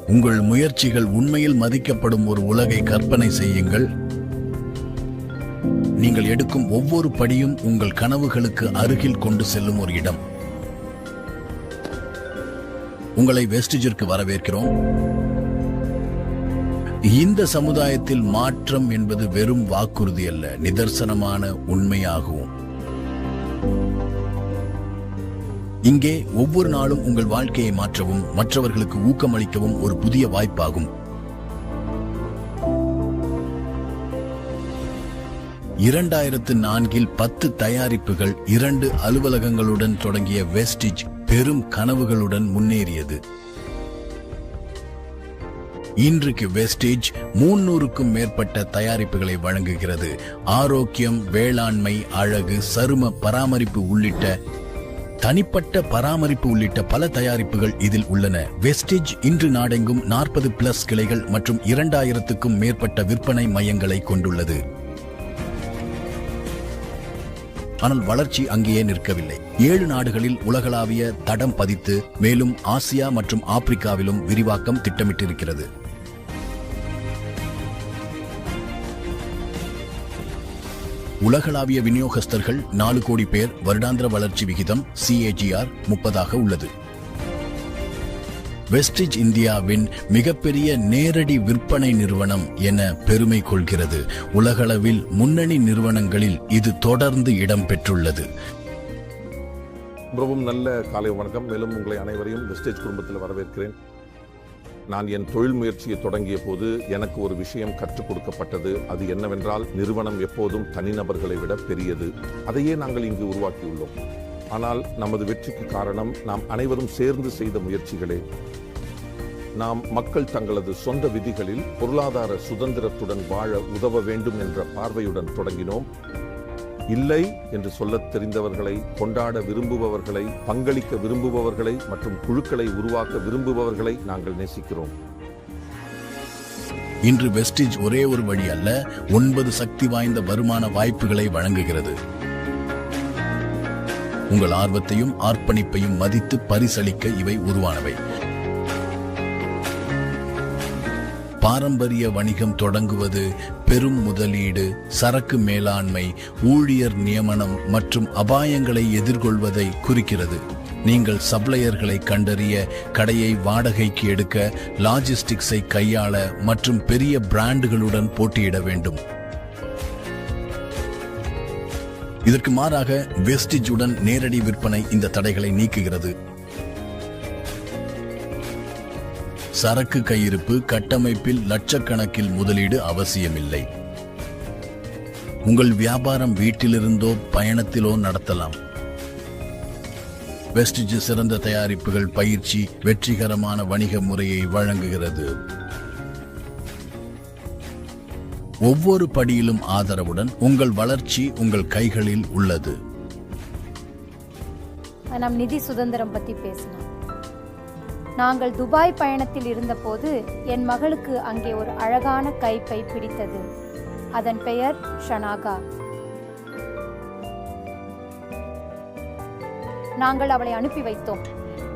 உங்கள் முயற்சிகள் உண்மையில் மதிக்கப்படும் ஒரு உலகை கற்பனை செய்யுங்கள். நீங்கள் எடுக்கும் ஒவ்வொரு படியும் உங்கள் கனவுகளுக்கு அருகில் கொண்டு செல்லும் ஒரு இடம். உங்களை வெஸ்டிஜிற்கு வரவேற்கிறோம். இந்த சமுதாயத்தில் மாற்றம் என்பது வெறும் வாக்குறுதி அல்ல, நிதர்சனமான உண்மையாகும். இங்கே ஒவ்வொரு நாளும் உங்கள் வாழ்க்கையை மாற்றவும் மற்றவர்களுக்கு ஊக்கமளிக்கவும் ஒரு புதிய வாய்ப்பாகும். 2004 10 தயாரிப்புகள் 2 அலுவலகங்களுடன் தொடங்கிய வெஸ்டிஜ் பெரும் கனவுகளுடன் முன்னேறியது. இன்றைக்கு வெஸ்டிஜ் 300க்கும் மேற்பட்ட தயாரிப்புகளை வழங்குகிறது. ஆரோக்கியம், வேளாண்மை, அழகு, சரும பராமரிப்பு உள்ளிட்ட தனிப்பட்ட பராமரிப்பு உள்ளிட்ட பல தயாரிப்புகள் இதில் உள்ளன. வெஸ்டிஜ் இன்று நாடெங்கும் 40+ கிளைகள் மற்றும் 2000க்கும் மேற்பட்ட விற்பனை மையங்களை கொண்டுள்ளது. ஆனால் வளர்ச்சி அங்கேயே நிற்கவில்லை. 7 நாடுகளில் உலகளாவிய தடம் பதித்து மேலும் ஆசியா மற்றும் ஆப்பிரிக்காவிலும் விரிவாக்கம் திட்டமிட்டிருக்கிறது. உலகளாவிய விநியோகஸ்தர்கள் 4 கோடி பேர். வருடாந்திர வளர்ச்சி விகிதம் CAGR 30 உள்ளது. வெஸ்டிஜ் இந்தியாவின் மிகப்பெரிய நேரடி விற்பனை நிறுவனம் என பெருமை கொள்கிறது. உலகளவில் முன்னணி நிறுவனங்களில் இது தொடர்ந்து இடம் பெற்றுள்ளது. மிகவும் நல்ல காலை வணக்கம். மேலும் உங்களை அனைவரையும் வெஸ்டிஜ் குடும்பத்தில் வரவேற்கிறேன். நான் என் தொழில் முயற்சியை தொடங்கிய போது எனக்கு ஒரு விஷயம் கற்றுக் கொடுக்கப்பட்டது. அது என்னவென்றால், நிறுவனம் எப்போதும் தனிநபர்களை விட பெரியது. அதையே நாங்கள் இங்கு உருவாக்கியுள்ளோம். ஆனால் நமது வெற்றிக்கு காரணம் நாம் அனைவரும் சேர்ந்து செய்த முயற்சிகளே. நாம் மக்கள் தங்களது சொந்த விதிகளில் பொருளாதார சுதந்திரத்துடன் வாழ உதவ வேண்டும் என்ற பார்வையுடன் தொடங்கினோம். இல்லை என்று சொல்லத் தெரிந்தவர்களை, கொண்டாட விரும்புபவர்களை, பங்களிக்க விரும்புபவர்களை மற்றும் குழுக்களை உருவாக்க விரும்புபவர்களை நாங்கள் நேசிக்கிறோம். இன்று வெஸ்டிஜ் ஒரே ஒரு வழி அல்ல, 9 சக்தி வாய்ந்த வருமான வாய்ப்புகளை வழங்குகிறது. உங்கள் ஆர்வத்தையும் அர்ப்பணிப்பையும் மதித்து பரிசளிக்க இவை உருவானவை. பாரம்பரிய வணிகம் தொடங்குவது பெரும் முதலீடு, சரக்கு மேலாண்மை, ஊழியர் நியமனம் மற்றும் அபாயங்களை எதிர்கொள்வதை குறிக்கிறது. நீங்கள் சப்ளையர்களை கண்டறிய, கடையை வாடகைக்கு எடுக்க, லாஜிஸ்டிக்ஸை கையாள மற்றும் பெரிய பிராண்டுகளுடன் போட்டியிட வேண்டும். இதற்கு மாறாக வெஸ்டிஜுடன் நேரடி விற்பனை இந்த தடைகளை நீக்குகிறது. சரக்கு கையிருப்பு கட்டமைப்பில் லட்சக்கணக்கில் முதலீடு அவசியமில்லை. உங்கள் வியாபாரம் வீட்டிலிருந்தோ பயணத்திலோ நடத்தலாம். வெஸ்டிஜ் சிறந்த தயாரிப்புகள், பயிற்சி, வெற்றிகரமான வணிக முறையை வழங்குகிறது. ஒவ்வொரு படியிலும் ஆதரவுடன் உங்கள் வளர்ச்சி உங்கள் கைகளில் உள்ளது. நாம் நிதி சுதந்திரம் பத்தி பேசலாம். நாங்கள் துபாய் பயணத்தில் இருந்தபோது என் மகளுக்கு அங்கே ஒரு அழகான கைப்பை பிடித்தது. அதன் பெயர் ஷனாகா. நாங்கள் அவளை அனுப்பி வைத்தோம்.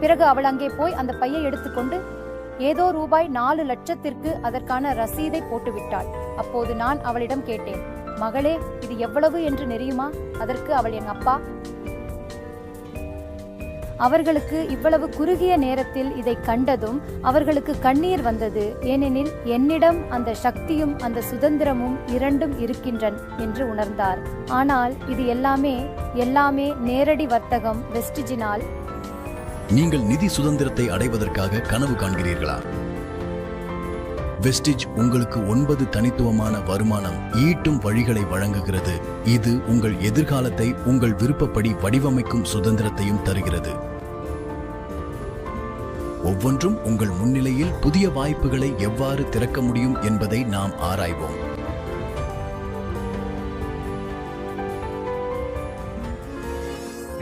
பிறகு அவள் அங்கே போய் அந்த பையை எடுத்துக்கொண்டு ஏதோ ரூபாய் 4 லட்சத்திற்கு அதற்கான ரசீதை போட்டுவிட்டாள். அப்போது நான் அவளிடம் கேட்டேன், மகளே, இது எவ்வளவு என்று தெரியுமா? அதற்கு அவள், என் அப்பா, அவர்களுக்கு இவ்வளவு குறுகிய நேரத்தில் இதை கண்டதும் அவர்களுக்கு கண்ணீர் வந்தது. ஏனெனில் என்னிடம் அந்த சக்தியும் அந்த சுதந்திரமும் இரண்டும் இருக்கின்றன என்று உணர்ந்தார். ஆனால் இது எல்லாமே நேரடி வர்த்தகம். வெஸ்டிஜினால் நீங்கள் நிதி சுதந்திரத்தை அடைவதற்காக கனவு காண்கிறீர்களா? வெஸ்டிஜ் உங்களுக்கு 9 தனித்துவமான வருமானம் ஈட்டும் வழிகளை வழங்குகிறது. இது உங்கள் எதிர்காலத்தை உங்கள் விருப்பப்படி வடிவமைக்கும் சுதந்திரத்தையும் தருகிறது. ஒவ்வொன்றும் உங்கள் முன்னிலையில் புதிய வாய்ப்புகளை எவ்வாறு திறக்க முடியும் என்பதை நாம் ஆராய்வோம்.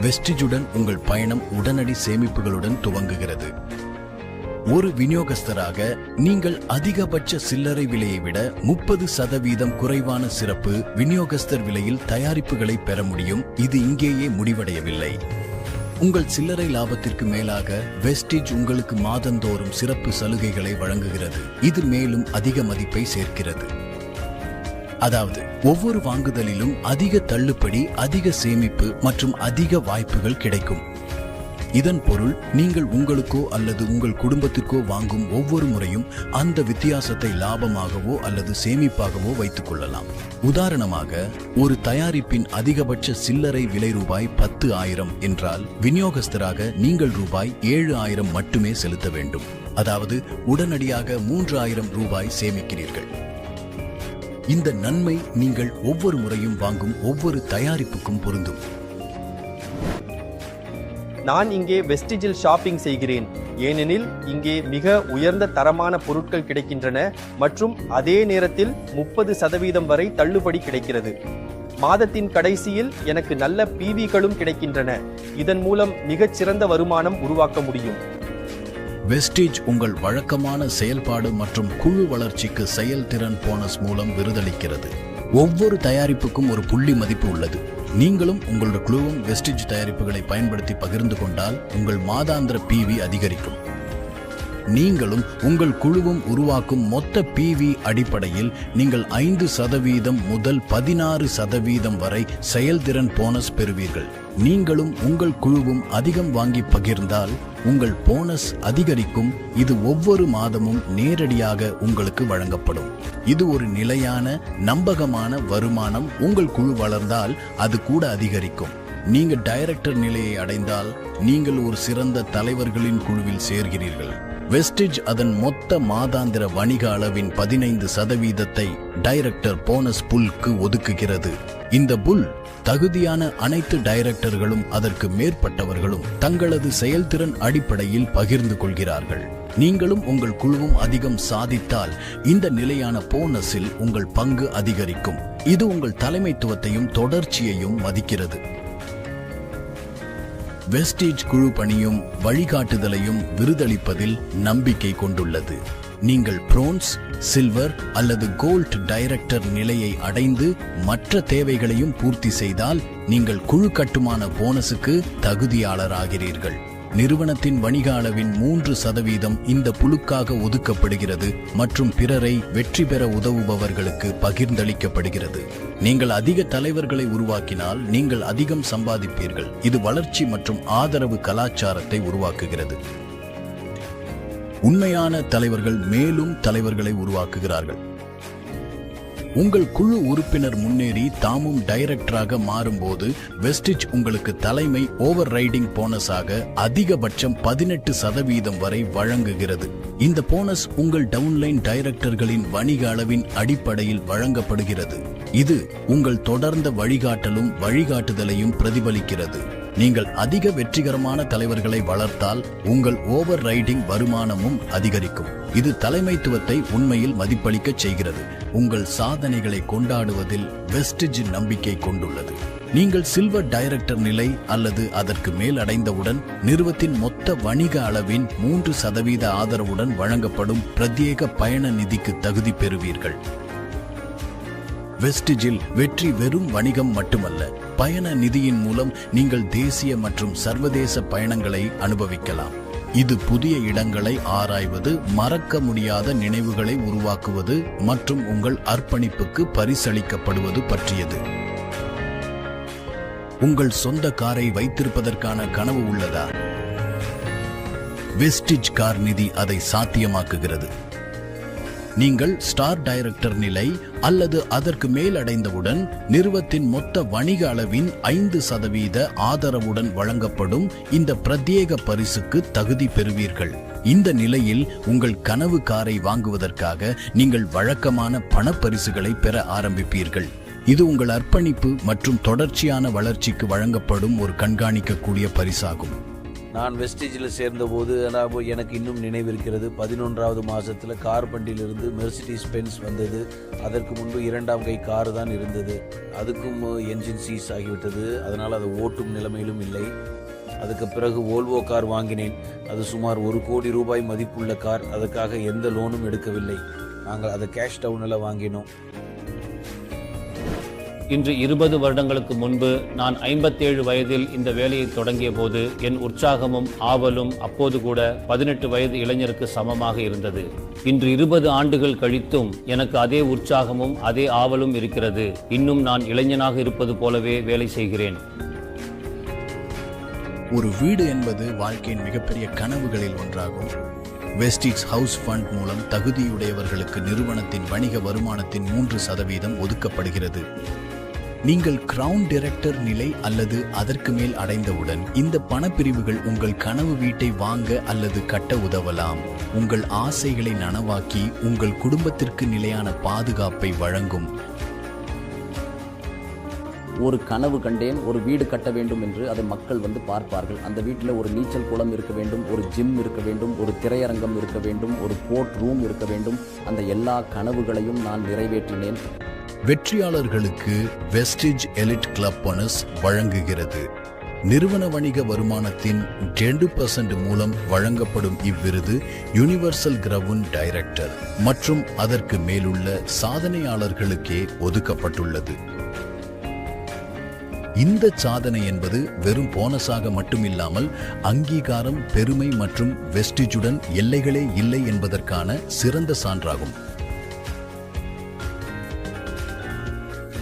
வெஸ்டிஜுடன் உங்கள் பயணம் உடனடி சேமிப்புகளுடன் துவங்குகிறது. ஒரு விநியோகஸ்தராக நீங்கள் அதிகபட்ச சில்லறை விலையை விட 30% குறைவான சிறப்பு விநியோகஸ்தர் விலையில் தயாரிப்புகளை பெற முடியும். இது இங்கேயே முடிவடையவில்லை. உங்கள் சில்லறை லாபத்திற்கு மேலாக வெஸ்டிஜ் உங்களுக்கு மாதந்தோறும் சிறப்பு சலுகைகளை வழங்குகிறது. இது மேலும் அதிக மதிப்பை சேர்க்கிறது. அதாவது ஒவ்வொரு வாங்குதலிலும் அதிக தள்ளுபடி, அதிக சேமிப்பு மற்றும் அதிக வாய்ப்புகள் கிடைக்கும். இதன் பொருள் நீங்கள் உங்களுக்கோ அல்லது உங்கள் குடும்பத்திற்கோ வாங்கும் ஒவ்வொரு முறையும் அந்த வித்தியாசத்தை லாபமாகவோ அல்லது சேமிப்பாகவோ வைத்துக் கொள்ளலாம். உதாரணமாக, ஒரு தயாரிப்பின் அதிகபட்ச சில்லறை விலை ரூபாய் 10,000 என்றால் விநியோகஸ்தராக நீங்கள் ரூபாய் 7,000 மட்டுமே செலுத்த வேண்டும். அதாவது உடனடியாக 3,000 ரூபாய் சேமிக்கிறீர்கள். இந்த நன்மை நீங்கள் ஒவ்வொரு முறையும் வாங்கும் ஒவ்வொரு தயாரிப்புக்கும் பொருந்தும். நான் இங்கே வெஸ்டிஜில் ஷாப்பிங் செய்கிறேன், ஏனெனில் இங்கே மிக உயர்ந்த தரமான பொருட்கள் கிடைக்கின்றன மற்றும் அதே நேரத்தில் 30% வரை தள்ளுபடி கிடைக்கிறது. மாதத்தின் கடைசியில் எனக்கு நல்ல பிவிகளும் கிடைக்கின்றன. இதன் மூலம் மிகச் சிறந்த வருமானம் உருவாக்க முடியும். வெஸ்டிஜ் உங்கள் வழக்கமான செயல்பாடு மற்றும் குழு வளர்ச்சிக்கு செயல்திறன் போனஸ் மூலம் விருதளிக்கிறது. ஒவ்வொரு தயாரிப்புக்கும் ஒரு புள்ளி மதிப்பு உள்ளது. நீங்களும் உங்களுடைய குழுவும் வெஸ்டிஜ் தயாரிப்புகளை பயன்படுத்தி பகிர்ந்து கொண்டால் உங்கள் மாதாந்திர பிவி அதிகரிக்கும். நீங்களும் உங்கள் குழுவும் உருவாக்கும் மொத்த பிவி அடிப்படையில் நீங்கள் 5% முதல் 16% வரை செயல்திறன் போனஸ் பெறுவீர்கள். நீங்களும் உங்கள் குழுவும் அதிகம் வாங்கி பகிர்ந்தால் உங்கள் போனஸ் அதிகரிக்கும். இது ஒவ்வொரு மாதமும் நேரடியாக உங்களுக்கு வழங்கப்படும். இது ஒரு நிலையான, நம்பகமான வருமானம். உங்கள் குழு வளர்ந்தால் அது கூட அதிகரிக்கும். நீங்கள் டைரக்டர் நிலையை அடைந்தால் நீங்கள் ஒரு சிறந்த தலைவர்களின் குழுவில் சேர்கிறீர்கள். வெஸ்டிஜ் அதன் மொத்த மாதாந்திர வணிக அளவின் 15% டைரக்டர் போனஸ் புல்க்கு ஒதுக்குகிறது. இந்த புல் தகுதியான அனைத்து டைரக்டர்களும் அதற்கு மேற்பட்டவர்களும் தங்களது செயல்திறன் அடிப்படையில் பகிர்ந்து கொள்கிறார்கள். நீங்களும் உங்கள் குழுவும் அதிகம் சாதித்தால் இந்த நிலையான போனஸில் உங்கள் பங்கு அதிகரிக்கும். இது உங்கள் தலைமைத்துவத்தையும் தொடர்ச்சியையும் மதிக்கிறது. வெஸ்டிஜ் குழு பணியும் வழிகாட்டுதலையும் விருதளிப்பதில் நம்பிக்கை கொண்டுள்ளது. நீங்கள் பிரான்ஸ், சில்வர் அல்லது கோல்ட் டைரக்டர் நிலையை அடைந்து மற்ற தேவைகளையும் பூர்த்தி செய்தால் நீங்கள் குழு கட்டுமான போனஸுக்கு தகுதியாளராகிறீர்கள். நிறுவனத்தின் வணிக அளவின் 3% இந்த புழுக்காக ஒதுக்கப்படுகிறது மற்றும் பிறரை வெற்றி பெற உதவுபவர்களுக்கு பகிர்ந்தளிக்கப்படுகிறது. நீங்கள் அதிக தலைவர்களை உருவாக்கினால் நீங்கள் அதிகம் சம்பாதிப்பீர்கள். இது வளர்ச்சி மற்றும் ஆதரவு கலாச்சாரத்தை உருவாக்குகிறது. உண்மையான தலைவர்கள் மேலும் தலைவர்களை உருவாக்குகிறார்கள். உங்கள் குழு உறுப்பினர் முன்னேறி தாமும் டைரக்டராக மாறும்போது வெஸ்டிஜ் உங்களுக்கு தலைமை ஓவர் ரைடிங் போனஸாக அதிகபட்சம் 18% வரை வழங்குகிறது. இந்த போனஸ் உங்கள் டவுன்லைன் டைரக்டர்களின் வணிக அளவின் அடிப்படையில் வழங்கப்படுகிறது. இது உங்கள் தொடர்ந்த வழிகாட்டலும் வழிகாட்டுதலையும் பிரதிபலிக்கிறது. நீங்கள் அதிக வெற்றிகரமான தலைவர்களை வளர்த்தால் உங்கள் ஓவர் ரைடிங் வருமானமும் அதிகரிக்கும். இது தலைமைத்துவத்தை உண்மையில் மதிப்பளிக்கச் செய்கிறது. உங்கள் சாதனைகளை கொண்டாடுவதில் வெஸ்டிஜ் நம்பிக்கை கொண்டுள்ளது. நீங்கள் சில்வர் டைரக்டர் நிலை அல்லது அதற்கு மேல் அடைந்தவுடன் நிறுவனத்தின் மொத்த வணிக அளவின் 3% ஆதரவுடன் வழங்கப்படும் பிரத்யேக பயண நிதிக்கு தகுதி பெறுவீர்கள். வெஸ்டிஜில் வெற்றி வெறும் வணிகம் மட்டுமல்ல, பயண நிதியின் மூலம் நீங்கள் தேசிய மற்றும் சர்வதேச பயணங்களை அனுபவிக்கலாம். இது புதிய இடங்களை ஆராய்வது, மறக்க முடியாத நினைவுகளை உருவாக்குவது மற்றும் உங்கள் அர்ப்பணிப்புக்கு பரிசளிக்கப்படுவது பற்றியது. உங்கள் சொந்த காரை வைத்திருப்பதற்கான கனவு உள்ளதா? வெஸ்டிஜ் கார் நிதி அதை சாத்தியமாக்குகிறது. நீங்கள் ஸ்டார் டைரக்டர் நிலை அல்லது அதற்கு மேல் அடைந்தவுடன் நிறுவனத்தின் மொத்த வணிக அளவின் 5% ஆதரவுடன் வழங்கப்படும் இந்த பிரத்யேக பரிசுக்கு தகுதி பெறுவீர்கள். இந்த நிலையில் உங்கள் கனவு காரை வாங்குவதற்காக நீங்கள் வழக்கமான பணப்பரிசுகளை பெற ஆரம்பிப்பீர்கள். இது உங்கள் அர்ப்பணிப்பு மற்றும் தொடர்ச்சியான வளர்ச்சிக்கு வழங்கப்படும் ஒரு கண்காணிக்கக்கூடிய பரிசாகும். நான் வெஸ்டிஜில் சேர்ந்தபோது எனக்கு இன்னும் நினைவிருக்கிறது. 11வது மாதத்தில் கார்பண்டிலிருந்து மெர்சிடிஸ் பென்ஸ் வந்தது. அதற்கு முன்பு 2ஆம் கை கார் தான் இருந்தது. அதுக்கும் என்ஜின் சீஸ் ஆகிவிட்டது. அதனால் அதை ஓட்டும் நிலைமையிலும் இல்லை. அதுக்கு பிறகு வோல்வோ கார் வாங்கினேன். அது சுமார் 1 கோடி ரூபாய் மதிப்புள்ள கார். அதுக்காக எந்த லோனும் எடுக்கவில்லை. நாங்கள் அதை கேஷ் டவுனில் வாங்கினோம். இன்று 20 வருடங்களுக்கு முன்பு நான் 57 வயதில் இந்த வேலையை தொடங்கிய போது என் உற்சாகமும் ஆவலும் அப்போது கூட 18 வயது இளைஞருக்கு சமமாக இருந்தது. இன்று 20 ஆண்டுகள் கழித்தும் எனக்கு அதே உற்சாகமும் அதே ஆவலும் இருக்கிறது. இன்னும் நான் இளைஞனாக இருப்பது போலவே வேலை செய்கிறேன். ஒரு வீடு என்பது வாழ்க்கையின் மிகப்பெரிய கனவுகளில் ஒன்றாகும். வெஸ்டிஜ் ஹவுஸ் ஃபண்ட் மூலம் தகுதியுடையவர்களுக்கு நிறுவனத்தின் வணிக வருமானத்தின் 3% ஒதுக்கப்படுகிறது. நீங்கள் கிரவுன் டைரக்டர் நிலை அல்லது அதற்கு மேல் அடைந்தவுடன் இந்த பணப்பிரிவுகள் உங்கள் கனவு வீட்டை வாங்க அல்லது கட்ட உதவலாம். உங்கள் ஆசைகளை நனவாக்கி உங்கள் குடும்பத்திற்கு நிலையான பாதுகாப்பை வழங்கும். ஒரு கனவு கண்டேன், ஒரு வீடு கட்ட வேண்டும் என்று அதை மக்கள் வந்து பார்ப்பார்கள். அந்த வீட்டில் ஒரு நீச்சல் குளம் இருக்க வேண்டும், ஒரு ஜிம் இருக்க வேண்டும், ஒரு திரையரங்கம் இருக்க வேண்டும், ஒரு கோர்ட் ரூம் இருக்க வேண்டும். அந்த எல்லா கனவுகளையும் நான் நிறைவேற்றினேன். வெற்றியாளர்களுக்கு வெஸ்டிஜ் எலிட் கிளப் போனஸ் வழங்குகிறது. நிறுவன வணிக வருமானத்தின் 2% மூலம் வழங்கப்படும் இவ்விருது யுனிவர்சல் கிரவுன் டைரக்டர் மற்றும் அதற்கு மேலுள்ள சாதனையாளர்களுக்கே ஒதுக்கப்பட்டுள்ளது. இந்த சாதனை என்பது வெறும் போனஸாக மட்டுமில்லாமல் அங்கீகாரம், பெருமை மற்றும் வெஸ்டிஜுடன் எல்லைகளே இல்லை என்பதற்கான சிறந்த சான்றாகும்.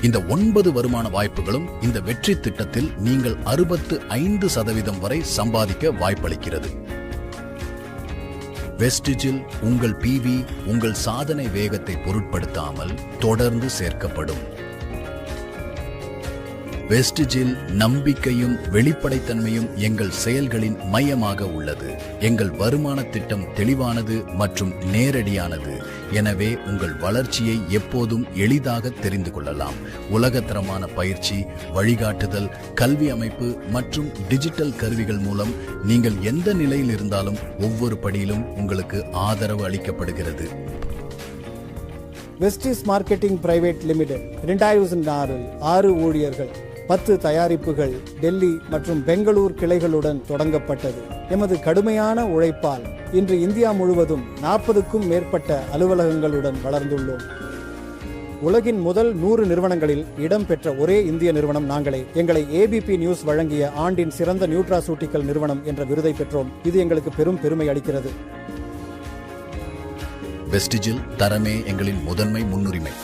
இந்த 9 வருமான வாய்ப்புகளும் இந்த வெற்றி திட்டத்தில் நீங்கள் 65% வரை சம்பாதிக்க வாய்ப்பளிக்கிறது. வெஸ்டிஜில் உங்கள் PV உங்கள் சாதனை வேகத்தை பொருட்படுத்தாமல் தொடர்ந்து சேர்க்கப்படும். வெஸ்டிஜில் நம்பிக்கையும் வெளிப்படைத்தன்மையும் எங்கள் செயல்களின் மையமாக உள்ளது. எங்கள் வருமான திட்டம் தெளிவானது மற்றும் நேரடியானது. எனவே உங்கள் வளர்ச்சியை எப்போதும் எளிதாக தெரிந்து கொள்ளலாம். உலகத்தரமான பயிற்சி, வழிகாட்டுதல், கல்வி அமைப்பு மற்றும் டிஜிட்டல் கருவிகள் மூலம் நீங்கள் எந்த நிலையில் இருந்தாலும் ஒவ்வொரு படியிலும் உங்களுக்கு ஆதரவு அளிக்கப்படுகிறது. வெஸ்டிஸ் மார்க்கெட்டிங் பிரைவேட் லிமிடெட் 2006 6 ஊழியர்கள் 10 தயாரிப்புகள் டெல்லி மற்றும் பெங்களூர் கிளைகளுடன் தொடங்கப்பட்டது. எமது கடுமையான உழைப்பால் இன்று இந்தியா முழுவதும் 40க்கும் மேற்பட்ட அலுவலகங்களுடன் வளர்ந்துள்ளோம். உலகின் முதல் 100 நிறுவனங்களில் இடம்பெற்ற ஒரே இந்திய நிறுவனம் நாங்களே. எங்களை ABP நியூஸ் வழங்கிய ஆண்டின் சிறந்த நியூட்ராசூட்டிக்கல் நிறுவனம் என்ற விருதை பெற்றோம். இது எங்களுக்கு பெரும் பெருமை அளிக்கிறது. வெஸ்டிஜில் தரமே எங்களின் முதன்மை முன்னுரிமை.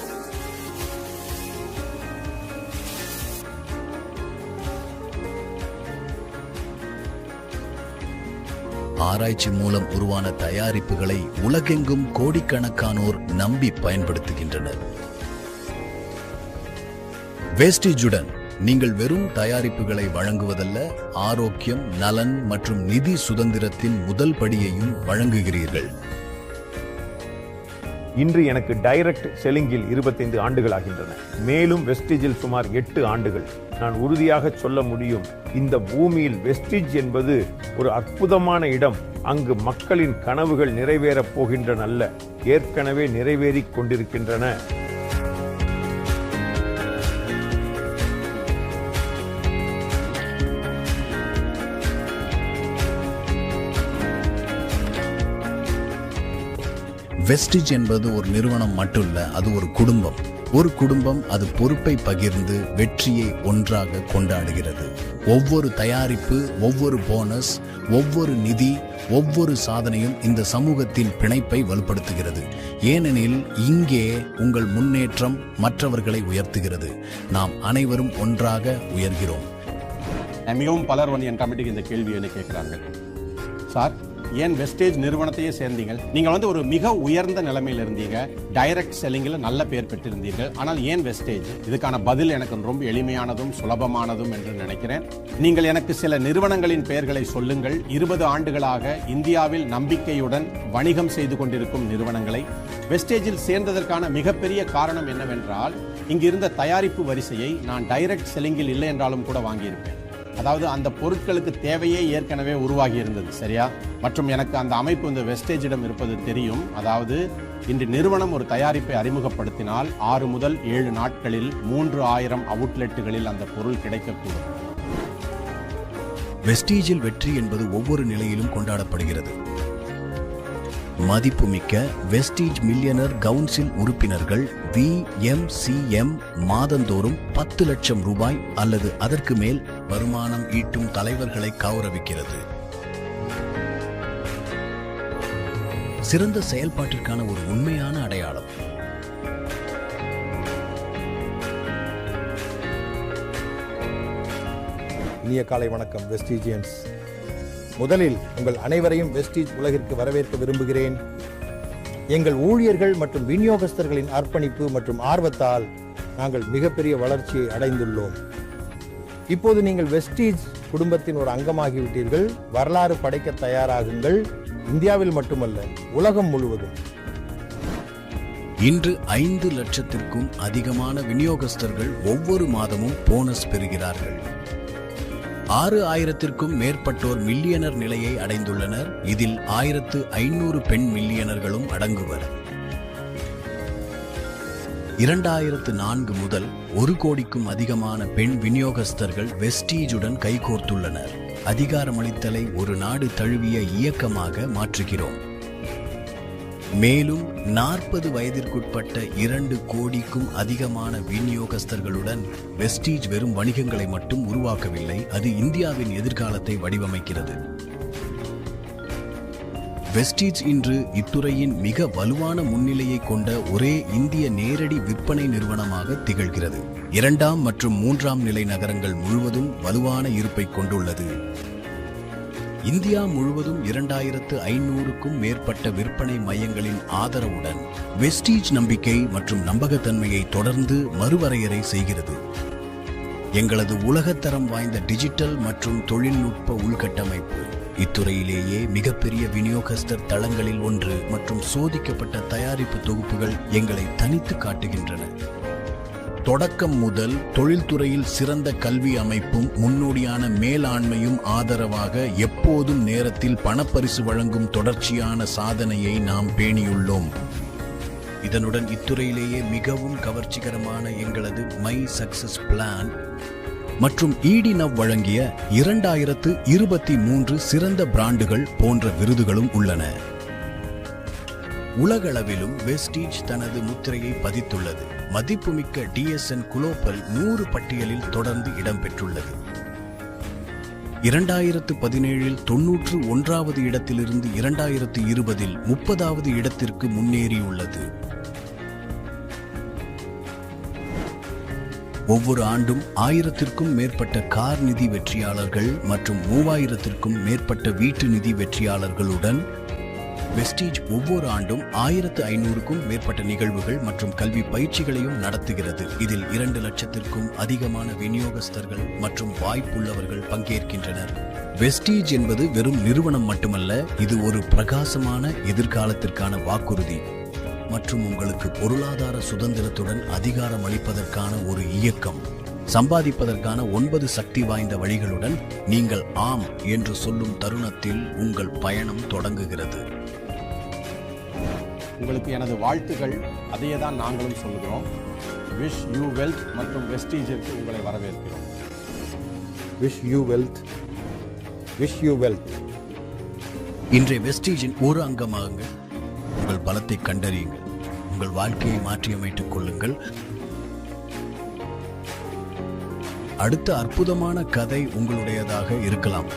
ஆராய்ச்சி மூலம் உருவான தயாரிப்புகளை உலகெங்கும் கோடிக்கணக்கானோர் நம்பி பயன்படுத்துகின்றனர். வெஸ்டிஜுடன் நீங்கள் வெறும் தயாரிப்புகளை வழங்குவதல்ல, ஆரோக்கியம், நலன் மற்றும் நிதி சுதந்திரத்தின் முதல் படியையும் வழங்குகிறீர்கள். இன்று எனக்கு டைரக்ட் செல்லிங்கில் 25 ஆண்டுகள் ஆகின்றன. மேலும் வெஸ்டிஜில் சுமார் 8 ஆண்டுகள். நான் உறுதியாக சொல்ல முடியும், இந்த பூமியில் வெஸ்டிஜ் என்பது ஒரு அற்புதமான இடம். அங்கு மக்களின் கனவுகள் நிறைவேறப் போகின்றன அல்ல, ஏற்கனவே நிறைவேறிக் கொண்டிருக்கின்றன. வெஸ்டிஜ் என்பது ஒரு நிறுவனம் மட்டுமல்ல, அது ஒரு குடும்பம். ஒரு குடும்பம் அது பொறுப்பை பகிர்ந்து வெற்றியை ஒன்றாக கொண்டாடுகிறது. ஒவ்வொரு தயாரிப்பு, ஒவ்வொரு போனஸ், ஒவ்வொரு நிதி, ஒவ்வொரு சாதனையும் இந்த சமூகத்தின் பிணைப்பை வலுப்படுத்துகிறது. ஏனெனில் இங்கே உங்கள் முன்னேற்றம் மற்றவர்களை உயர்த்துகிறது. நாம் அனைவரும் ஒன்றாக உயர்கிறோம். மிகவும் பலர் என் கமிட்டிக்கு இந்த கேள்வி என்ன கேட்குறாங்க, சார் ஏன் வெஸ்டேஜ் நிறுவனத்தையே சேர்ந்தீங்க? நீங்கள் ஒரு மிக உயர்ந்த நிலைமையில் இருந்தீங்க, டைரக்ட் செல்லிங்கில் நல்ல பேர் பெற்றிருந்தீர்கள், ஆனால் ஏன் வெஸ்டேஜ்? இதுக்கான பதில் எனக்கு ரொம்ப எளிமையானதும் சுலபமானதும் என்று நினைக்கிறேன். நீங்கள் எனக்கு சில நிறுவனங்களின் பெயர்களை சொல்லுங்கள். 20 ஆண்டுகளாக இந்தியாவில் நம்பிக்கையுடன் வணிகம் செய்து கொண்டிருக்கும் நிறுவனங்களை. வெஸ்டேஜில் சேர்ந்ததற்கான மிகப்பெரிய காரணம் என்னவென்றால், இங்கு இருந்த தயாரிப்பு வரிசையை நான் டைரக்ட் செல்லிங்கில் இல்லை என்றாலும் கூட வாங்கியிருப்பேன். அதாவது அந்த பொருட்களுக்கு தேவையே ஏற்கனவே உருவாகி இருந்தது, சரியா? மற்றும் எனக்கு அந்த அமைப்பு இந்த வெஸ்டேஜிடம் இருப்பது தெரியும். அதாவது இன்று நிறுவனம் ஒரு தயாரிப்பை அறிமுகப்படுத்தினால் 6 முதல் 7 நாட்களில் 3000 அவுட்லெட்டுகளில் அந்த பொருள் கிடைக்கக்கூடும். வெஸ்டீஜில் வெற்றி என்பது ஒவ்வொரு நிலையிலும் கொண்டாடப்படுகிறது. மதிப்புமிக்க வெஸ்டீஜ் மில்லியனர் கவுன்சில் உறுப்பினர்கள் VMCM மாதந்தோறும் 10 லட்சம் ரூபாய் அல்லது அதற்கு மேல் வருமானம் ஈட்டும் தலைவர்களை கௌரவிக்கிறது. சிறந்த செயல்பாட்டிற்கான ஒரு உண்மையான அடையாளம். இனிய காலை வணக்கம் வெஸ்டீஜியன்ஸ். முதலில் உங்கள் அனைவரையும் வெஸ்டீஜ் உலகிற்கு வரவேற்க விரும்புகிறேன். எங்கள் ஊழியர்கள் மற்றும் விநியோகஸ்தர்களின் அர்ப்பணிப்பு மற்றும் ஆர்வத்தால் நாங்கள் மிகப்பெரிய வளர்ச்சியை அடைந்துள்ளோம். இப்போது நீங்கள் வெஸ்டீஜ் குடும்பத்தின் ஒரு அங்கமாகிவிட்டீர்கள். வரலாறு படைக்க தயாராகுங்கள். இந்தியாவில் மட்டுமல்ல, உலகம் முழுவதும். இன்று 5 லட்சத்திற்கும் அதிகமான விநியோகஸ்தர்கள் ஒவ்வொரு மாதமும் போனஸ் பெறுகிறார்கள். 6,000த்திற்கும் மேற்பட்டோர் மில்லியனர் நிலையை அடைந்துள்ளனர். இதில் 1,500 பெண் மில்லியனர்களும் அடங்குவர். 2004 முதல் 1 கோடிக்கும் அதிகமான பெண் விநியோகஸ்தர்கள் வெஸ்டீஜுடன் கைகோர்த்துள்ளனர். அதிகாரமளித்தலை ஒரு நாடு தழுவிய இயக்கமாக மாற்றுகிறோம். மேலும் 40 வயதிற்குட்பட்ட 2 கோடிக்கும் அதிகமான விநியோகஸ்தர்களுடன் வெஸ்டீஜ் வெறும் வணிகங்களை மட்டும் உருவாக்கவில்லை, அது இந்தியாவின் எதிர்காலத்தை வடிவமைக்கிறது. வெஸ்டீஜ் இன்று இத்துறையின் மிக வலுவான முன்னிலையை கொண்ட ஒரே இந்திய நேரடி விற்பனை நிறுவனமாக திகழ்கிறது. 2ஆம் மற்றும் 3ஆம் நிலை நகரங்கள் முழுவதும் வலுவான இருப்பை கொண்டுள்ளது. இந்தியா முழுவதும் 2,500க்கும் மேற்பட்ட விற்பனை மையங்களின் ஆதரவுடன் வெஸ்டீஜ் நம்பிக்கை மற்றும் நம்பகத்தன்மையை தொடர்ந்து மறுவரையறை செய்கிறது. எங்களது உலகத்தரம் வாய்ந்த டிஜிட்டல் மற்றும் தொழில்நுட்ப உள்கட்டமைப்பு இத்துறையிலேயே மிகப்பெரிய விநியோகஸ்தர் தளங்களில் ஒன்று மற்றும் சோதிக்கப்பட்ட தயாரிப்பு தொகுப்புகள் எங்களை தனித்து காட்டுகின்றன. தொடக்கம் முதல் தொழில்துறையில் சிறந்த கல்வி அமைப்பும் முன்னோடியான மேலாண்மையும் ஆதரவாக எப்போதும் நேரத்தில் பணப்பரிசு வழங்கும் தொடர்ச்சியான சாதனையை நாம் பேணியுள்ளோம். இதனுடன் இத்துறையிலேயே மிகவும் கவர்ச்சிகரமான எங்களது மை சக்சஸ் பிளான் மற்றும் EDNOW வழங்கிய 2023 சிறந்த பிராண்டுகள் போன்ற விருதுகளும் உள்ளன. உலகளவிலும் வெஸ்டீஜ் தனது முத்திரையை பதித்துள்ளது. மதிப்புமிக்க DSN குளோபல் 100 பட்டியலில் தொடர்ந்து இடம்பெற்றுள்ளது. 2017இல் 91வது இடத்திலிருந்து 2020இல் 30வது இடத்திற்கு முன்னேறியுள்ளது. ஒவ்வொரு ஆண்டும் 1000த்திற்கும் மேற்பட்ட கார் நிதி வெற்றியாளர்கள் மற்றும் 3000த்திற்கும் மேற்பட்ட வீட்டு நிதி வெற்றியாளர்களுடன் வெஸ்டீஜ் ஒவ்வொரு ஆண்டும் 1,500க்கும் மேற்பட்ட நிகழ்வுகள் மற்றும் கல்வி பயிற்சிகளையும் நடத்துகிறது. இதில் 2 லட்சத்திற்கும் அதிகமான விநியோகஸ்தர்கள் மற்றும் வாய்ப்புள்ளவர்கள் பங்கேற்கின்றனர். வெஸ்டீஜ் என்பது வெறும் நிறுவனம் மட்டுமல்ல, இது ஒரு பிரகாசமான எதிர்காலத்திற்கான வாக்குறுதி மற்றும் உங்களுக்கு பொருளாதார சுதந்திரத்துடன் அதிகாரம் அளிப்பதற்கான ஒரு இயக்கம். சம்பாதிப்பதற்கான 9 சக்தி வாய்ந்த வழிகளுடன் நீங்கள் ஆம் என்று சொல்லும் தருணத்தில் உங்கள் பயணம் தொடங்குகிறது. உங்களுக்கு எனது வாழ்த்துகள். அதையே தான் நாங்களும் சொல்கிறோம். விஷ் யூ வெல்த் மற்றும் வெஸ்டீஜிற்கு உங்களை வரவேற்கிறோம். Wish you wealth, wish you wealth. இன்றைய வெஸ்டீஜின் ஒரு அங்கமாக உங்கள் பலத்தை கண்டறியுங்கள், உங்கள் வாழ்க்கையை மாற்றியமைத்துக் கொள்ளுங்கள். அடுத்த அற்புதமான கதை உங்களுடையதாக இருக்கலாம்.